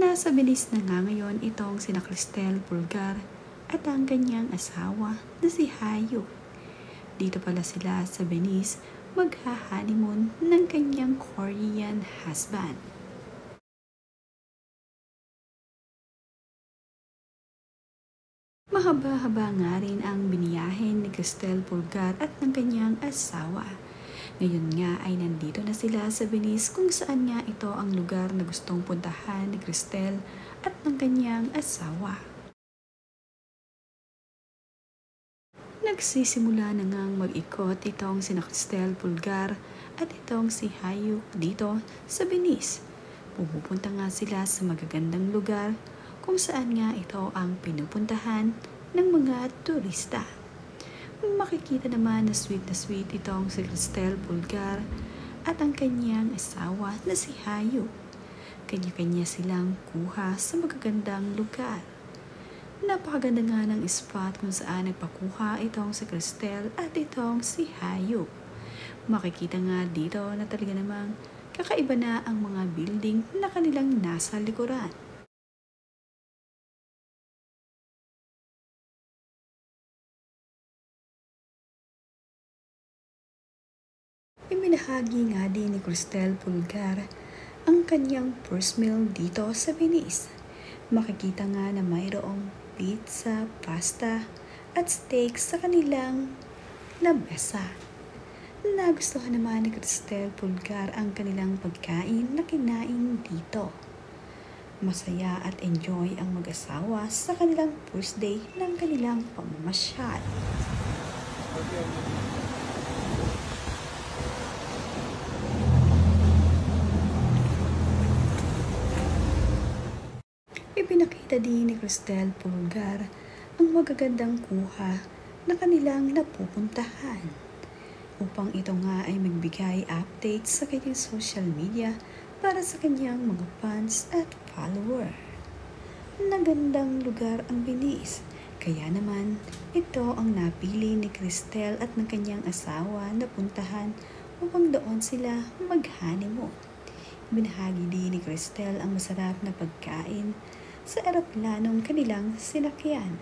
Nasa Venice na nga ngayon itong sina Cristel Pulgar at ang kanyang asawa na si Hayo. Dito pala sila sa Venice magha-honeymoon ng kanyang Korean husband. Mahaba-haba nga rin ang biniyahin ni Cristel Pulgar at ng kanyang asawa. Ngayon nga ay nandito na sila sa Venice kung saan nga ito ang lugar na gustong puntahan ni Cristel at ng kanyang asawa. Nagsisimula na ngang mag-ikot itong sina Cristel Pulgar at itong si Hayuk dito sa Venice. Pupunta nga sila sa magagandang lugar kung saan nga ito ang pinupuntahan ng mga turista. Makikita naman na sweet itong si Cristel Pulgar at ang kanyang asawa na si Hayuk. Kanya-kanya silang kuha sa magagandang lugar. Napakaganda nga ng spot kung saan nagpakuha itong si Cristel at itong si Hayuk. Makikita nga dito na talaga namang kakaiba na ang mga building na kanilang nasa likuran. Ibinahagi nga din ni Cristel Pulgar ang kanyang first meal dito sa Venice. Makikita nga na mayroong pizza, pasta at steak sa kanilang lamesa. Nagustuhan naman ni Cristel Pulgar ang kanilang pagkain na kinain dito. Masaya at enjoy ang mag-asawa sa kanilang first day ng kanilang pamamasyal. Ipinakita din ni Cristel Pulgar ang magagandang kuha na kanilang napupuntahan upang ito nga ay magbigay updates sa kanyang social media para sa kanyang mga fans at follower. Nagandang lugar ang Venice, kaya naman ito ang napili ni Cristel at ng kanyang asawa na puntahan upang doon sila mag-honeymoon. Binahagi din ni Cristel ang masarap na pagkain sa eroplanong kanilang sinakyan.